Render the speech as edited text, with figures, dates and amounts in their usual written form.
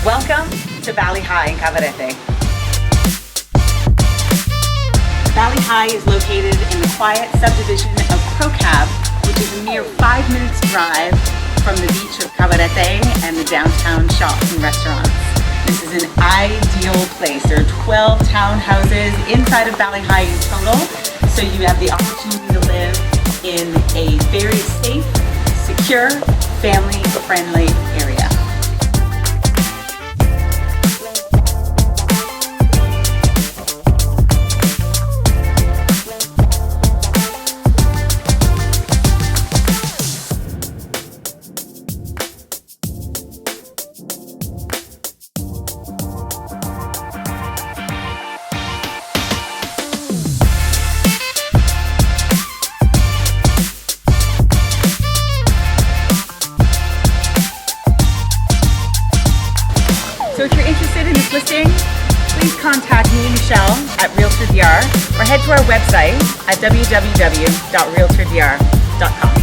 Welcome to Bali High in Cabarete. Bali High is located in the quiet subdivision of ProCab, which is a mere 5 minutes drive from the beach of Cabarete and the downtown shops and restaurants. This is an ideal place. There are 12 townhouses inside of Bali High in total, so you have the opportunity to live in a very safe, secure, family-friendly area. So if you're interested in this listing, please contact me, Michelle, at RealtorDR, or head to our website at www.realtordr.com.